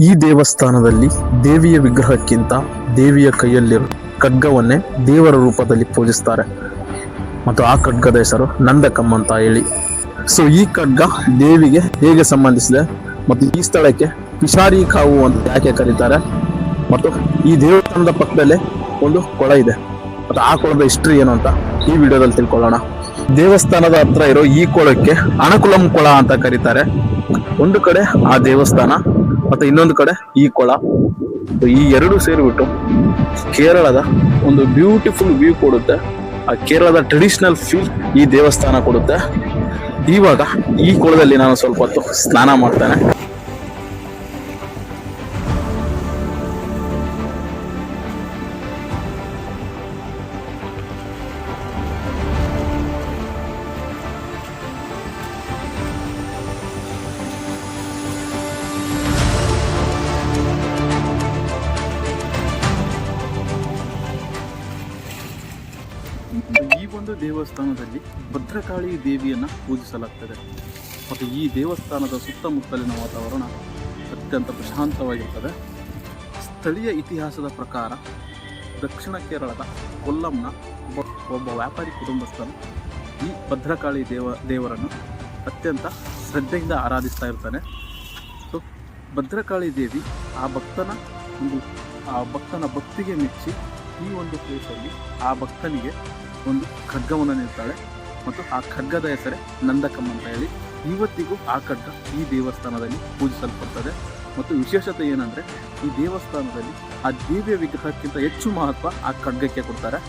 ಈ ದೇವಸ್ಥಾನದಲ್ಲಿ ದೇವಿಯ ವಿಗ್ರಹಕ್ಕಿಂತ ದೇವಿಯ ಕೈಯಲ್ಲಿರುವ ಖಡ್ಗವನ್ನೇ ದೇವರ ರೂಪದಲ್ಲಿ ಪೂಜಿಸ್ತಾರೆ ಮತ್ತು ಆ ಖಡ್ಗದ ಹೆಸರು ನಂದಕಂ ಅಂತ ಹೇಳಿ. ಸೊ ಈ ಖಡ್ಗ ದೇವಿಗೆ ಹೇಗೆ ಸಂಬಂಧಿಸಿದೆ ಮತ್ತು ಈ ಸ್ಥಳಕ್ಕೆ ಪಿಶಾರಿ ಕಾವು ಅಂತ ಯಾಕೆ ಕರೀತಾರೆ ಮತ್ತು ಈ ದೇವಸ್ಥಾನದ ಪಕ್ಕದಲ್ಲೇ ಒಂದು ಕೊಳ ಇದೆ ಮತ್ತು ಆ ಕೊಳದ ಹಿಸ್ಟ್ರಿ ಏನು ಅಂತ ಈ ವಿಡಿಯೋದಲ್ಲಿ ತಿಳ್ಕೊಳ್ಳೋಣ. ದೇವಸ್ಥಾನದ ಹತ್ರ ಇರೋ ಈ ಕೊಳಕ್ಕೆ ಅಣಕುಲಂ ಕೊಳ ಅಂತ ಕರೀತಾರೆ. ಒಂದು ಕಡೆ ಆ ದೇವಸ್ಥಾನ ಮತ್ತೆ ಇನ್ನೊಂದು ಕಡೆ ಈ ಕೊಳ, ಈ ಎರಡು ಸೇರಿಬಿಟ್ಟು ಕೇರಳದ ಒಂದು ಬ್ಯೂಟಿಫುಲ್ ವ್ಯೂ ಕೊಡುತ್ತೆ. ಆ ಕೇರಳದ ಟ್ರೆಡಿಷನಲ್ ಫೀಲ್ ಈ ದೇವಸ್ಥಾನ ಕೊಡುತ್ತೆ. ಇವಾಗ ಈ ಕೊಳದಲ್ಲಿ ನಾನು ಸ್ವಲ್ಪ ಹೊತ್ತು ಸ್ನಾನ ಮಾಡ್ತೇನೆ. ಈ ಒಂದು ದೇವಸ್ಥಾನದಲ್ಲಿ ಭದ್ರಕಾಳಿ ದೇವಿಯನ್ನು ಪೂಜಿಸಲಾಗ್ತದೆ ಮತ್ತು ಈ ದೇವಸ್ಥಾನದ ಸುತ್ತಮುತ್ತಲಿನ ವಾತಾವರಣ ಅತ್ಯಂತ ಪ್ರಶಾಂತವಾಗಿರ್ತದೆ. ಸ್ಥಳೀಯ ಇತಿಹಾಸದ ಪ್ರಕಾರ ದಕ್ಷಿಣ ಕೇರಳದ ಕೊಲ್ಲಂನ ಒಬ್ಬ ವ್ಯಾಪಾರಿ ಕುಟುಂಬಸ್ಥನು ಈ ಭದ್ರಕಾಳಿ ದೇವರನ್ನು ಅತ್ಯಂತ ಶ್ರದ್ಧೆಯಿಂದ ಆರಾಧಿಸ್ತಾ ಇರ್ತಾನೆ. ಸೊ ಭದ್ರಕಾಳಿ ದೇವಿ ಆ ಭಕ್ತನ ಭಕ್ತಿಗೆ ಮೆಚ್ಚಿ ಈ ಒಂದು ಪ್ಲೇಸಲ್ಲಿ ಆ ಭಕ್ತನಿಗೆ ಒಂದು ಖಡ್ಗವನ್ನು ನೀಡ್ತಾಳೆ ಮತ್ತು ಆ ಖಡ್ಗದ ಹೆಸರೇ ನಂದಕಂ ಅಂತ ಹೇಳಿ ಇವತ್ತಿಗೂ ಆ ಖಡ್ಗ ಈ ದೇವಸ್ಥಾನದಲ್ಲಿ ಪೂಜಿಸಲ್ಪಡ್ತದೆ. ಮತ್ತು ವಿಶೇಷತೆ ಏನಂದರೆ ಈ ದೇವಸ್ಥಾನದಲ್ಲಿ ಆ ದೇವಿಯ ವಿಗ್ರಹಕ್ಕಿಂತ ಹೆಚ್ಚು മഹത്വ ആ ഖഡ്ഗയ്ക്ക് കൊടുത്താറ്.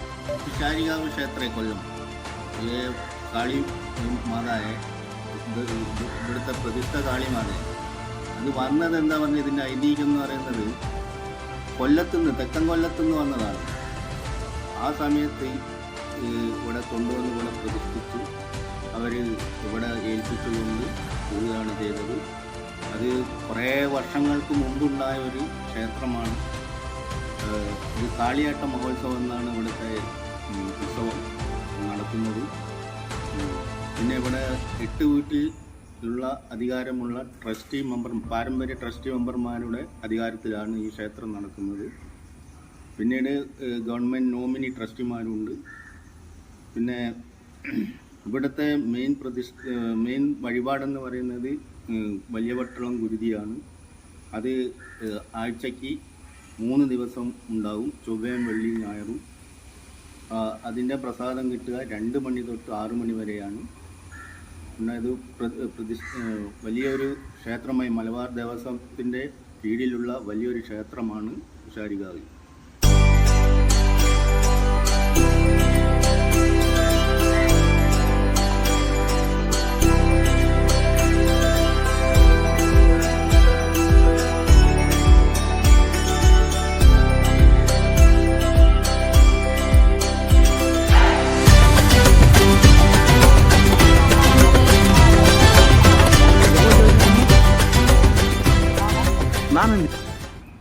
പിശാരികാവ് ക്ഷേത്ര കൊല്ലം കാളി മാതായെ ഇവിടുത്തെ പ്രതിഷ്ഠ കാളിമാതയെ അത് വന്നത് എന്താ പറഞ്ഞത്, ഇതിൻ്റെ ഐതിഹ്യം എന്ന് പറയുന്നത് കൊല്ലത്തുനിന്ന് തെക്കൻ കൊല്ലത്തുനിന്ന് വന്നതാണ്. ആ സമയത്ത് ഇവിടെ കൊണ്ടുവന്ന് ഇവിടെ പ്രതിഷ്ഠിച്ച് അവർ ഇവിടെ ഏൽപ്പിച്ചുകൊണ്ട് പോവുകയാണ് ചെയ്തത്. അത് കുറേ വർഷങ്ങൾക്ക് മുമ്പുണ്ടായ ഒരു ക്ഷേത്രമാണ്. ഒരു കാളിയാട്ട മഹോത്സവം എന്നാണ് ഇവിടുത്തെ ഉത്സവം നടത്തുന്നത്. പിന്നെ ഇവിടെ 8 വീട്ടിലുള്ള അധികാരമുള്ള പാരമ്പര്യ ട്രസ്റ്റി മെമ്പർമാരുടെ അധികാരത്തിലാണ് ഈ ക്ഷേത്രം നടക്കുന്നത്. പിന്നീട് ഗവൺമെൻറ് നോമിനി ട്രസ്റ്റിമാരുണ്ട്. പിന്നെ ഇവിടുത്തെ മെയിൻ വഴിപാടെന്ന് പറയുന്നത് വലിയ വട്ടളം ഗുരുതിയാണ്. അത് ആഴ്ചയ്ക്ക് 3 ദിവസം ഉണ്ടാവും, ചൊവ്വയും വെള്ളിയും ഞായറും. അതിൻ്റെ പ്രസാദം കിട്ടുക 2 മണി തൊട്ട് 6 മണി വരെയാണ്. പിന്നെ ഇത് വലിയൊരു ക്ഷേത്രമായി മലബാർ ദേവസ്വത്തിൻ്റെ കീഴിലുള്ള വലിയൊരു ക്ഷേത്രമാണ് പിശാരികാവ്.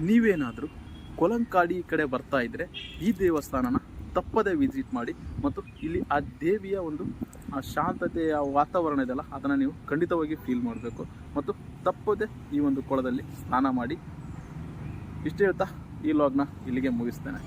ನೀವೇನಾದರೂ ಕೊಲಂಕಾಡಿ ಕಡೆ ಬರ್ತಾ ಇದ್ದರೆ ಈ ದೇವಸ್ಥಾನನ ತಪ್ಪದೇ ವಿಸಿಟ್ ಮಾಡಿ ಮತ್ತು ಇಲ್ಲಿ ಆ ದೇವಿಯ ಒಂದು ಆ ಶಾಂತತೆಯ ವಾತಾವರಣ ಇದೆಯಲ್ಲ ಅದನ್ನು ನೀವು ಖಂಡಿತವಾಗಿ ಫೀಲ್ ಮಾಡಬೇಕು ಮತ್ತು ತಪ್ಪದೇ ಈ ಒಂದು ಕೊಳದಲ್ಲಿ ಸ್ನಾನ ಮಾಡಿ. ಇಷ್ಟು ಹೇಳ್ತಾ ಈ ವ್ಲಾಗ್ನ ಇಲ್ಲಿಗೆ ಮುಗಿಸ್ತೇನೆ.